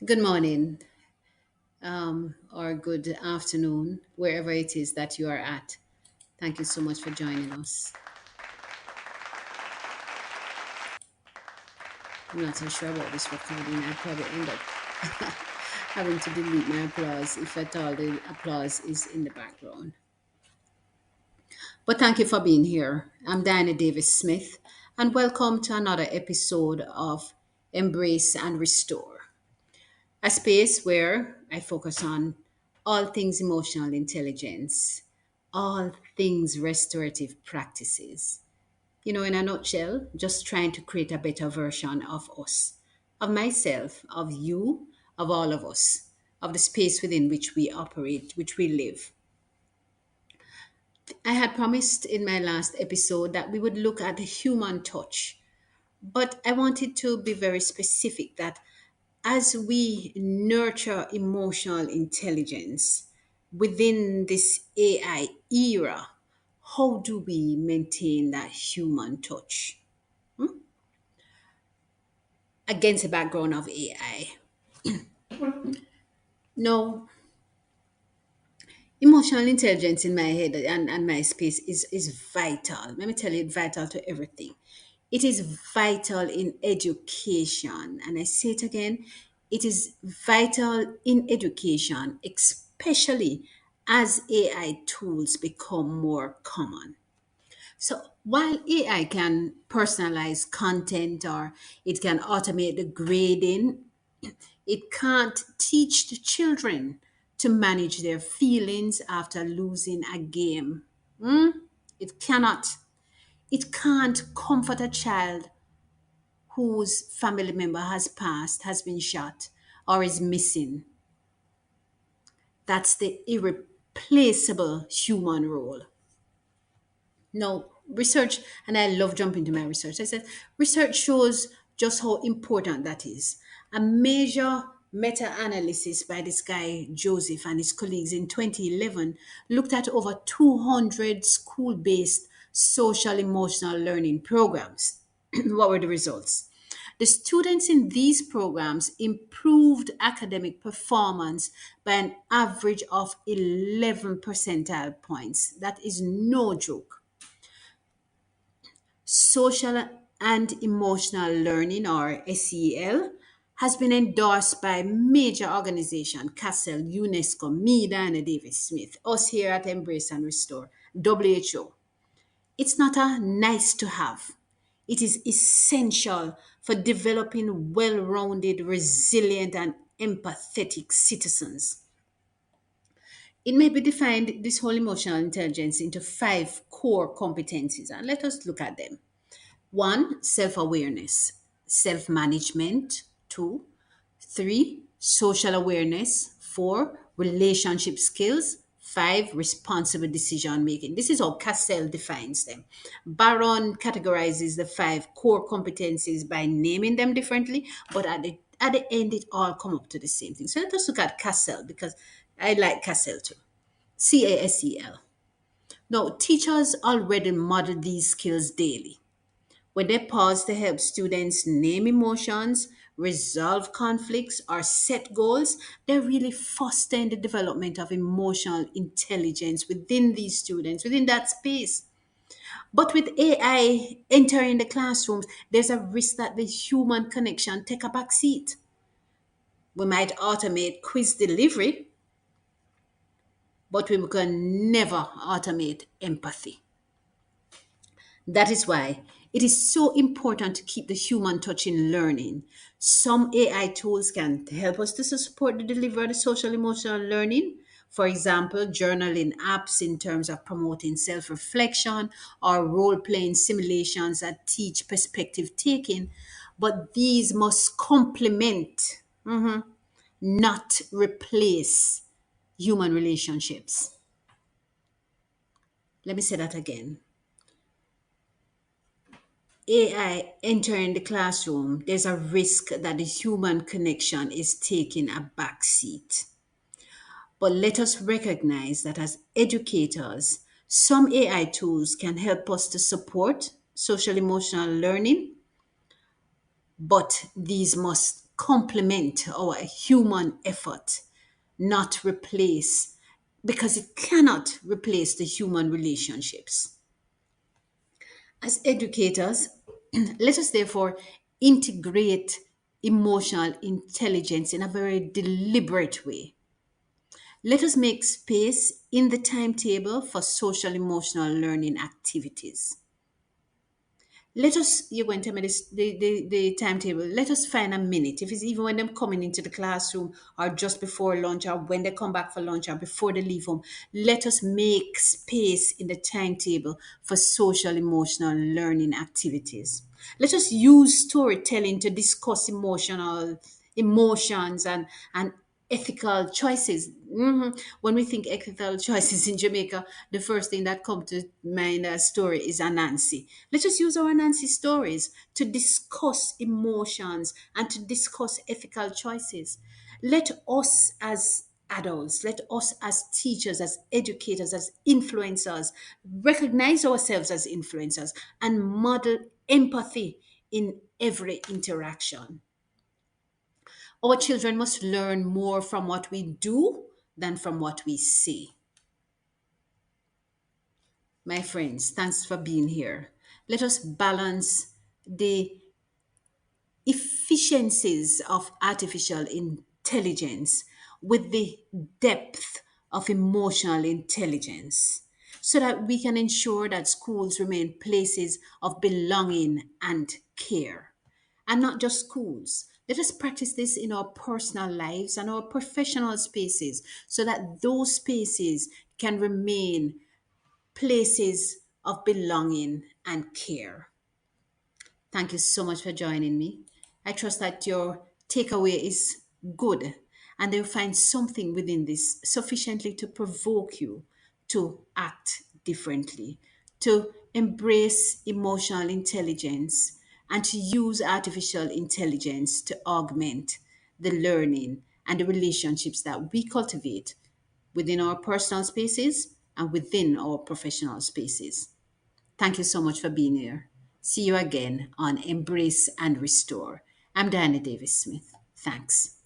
Good morning, or good afternoon, wherever it is that you are at. Thank you so much for joining us. I'm not so sure about this recording. I'll probably end up having to delete my applause if at all the applause is in the background. But thank you for being here. I'm Diana Davis Smith, and welcome to another episode of Embrace and Restore, a space where I focus on all things emotional intelligence, all things restorative practices. In a nutshell, just trying to create a better version of us, of myself, of you, of all of us, of the space within which we operate, which we live. I had promised in my last episode that we would look at the human touch, but I wanted to be very specific that as we nurture emotional intelligence within this AI era, how do we maintain that human touch against the background of AI? No, emotional intelligence in my head and my space is vital. Let me tell you, it's vital to everything. It is vital in education. And I say it again, it is vital in education, especially as AI tools become more common. So while AI can personalize content or it can automate the grading, it can't teach the children to manage their feelings after losing a game. It cannot. It can't comfort a child whose family member has passed, has been shot, or is missing. That's the irreplaceable human role. No, research, and I love jumping to my research. I said, research shows just how important that is. A major meta analysis by this guy, Joseph, and his colleagues in 2011 looked at over 200 school based social emotional learning programs. What were the results? The students in these programs improved academic performance by an average of 11 percentile points. That is no joke. Social and Emotional Learning, or SEL, has been endorsed by major organizations, CASEL, UNESCO, me, Diana Davis Smith, us here at Embrace and Restore, WHO. It's not a nice to have. It is essential for developing well rounded, resilient, and empathetic citizens. It may be defined, this whole emotional intelligence, into five core competencies, and let us look at them. One, self awareness, self management. Two, three, social awareness. Four, relationship skills. Five, responsible decision making. This is how Cassell defines them. Baron categorizes the five core competencies by naming them differently, but at the end, it all come up to the same thing. So let us look at Cassell because I like Cassell too. CASEL. Now, teachers already model these skills daily. When they pause to help students name emotions, resolve conflicts, or set goals, they're really fostering the development of emotional intelligence within these students, within that space. But with AI entering the classrooms, there's a risk that the human connection take a back seat. We might automate quiz delivery, but we can never automate empathy. That is why it is so important to keep the human touch in learning. Some AI tools can help us to support the delivery of the social emotional learning. For example, journaling apps in terms of promoting self reflection or role playing simulations that teach perspective taking. But these must complement, not replace human relationships. Let me say that again. AI entering the classroom, there's a risk that the human connection is taking a back seat. But let us recognize that as educators, some AI tools can help us to support social emotional learning, but these must complement our human effort, not replace, because it cannot replace the human relationships. As educators, let us therefore integrate emotional intelligence in a very deliberate way. Let us make space in the timetable for social emotional learning activities. Let us, you're going to tell me this, the timetable. Let us find a minute. If it's even when they're coming into the classroom or just before lunch or when they come back for lunch or before they leave home, let us make space in the timetable for social emotional learning activities. Let us use storytelling to discuss emotions and ethical choices. When we think ethical choices in Jamaica, the first thing that comes to mind as story is Anansi. Let's just use our Anansi stories to discuss emotions and to discuss ethical choices. Let us as adults, let us as teachers, as educators, as influencers, recognize ourselves as influencers and model empathy in every interaction. Our children must learn more from what we do than from what we say. My friends, thanks for being here. Let us balance the efficiencies of artificial intelligence with the depth of emotional intelligence so that we can ensure that schools remain places of belonging and care. And not just schools. Let us practice this in our personal lives and our professional spaces so that those spaces can remain places of belonging and care. Thank you so much for joining me. I trust that your takeaway is good and you'll find something within this sufficiently to provoke you to act differently, to embrace emotional intelligence, and to use artificial intelligence to augment the learning and the relationships that we cultivate within our personal spaces and within our professional spaces. Thank you so much for being here. See you again on Embrace and Restore. I'm Diana Davis Smith. Thanks.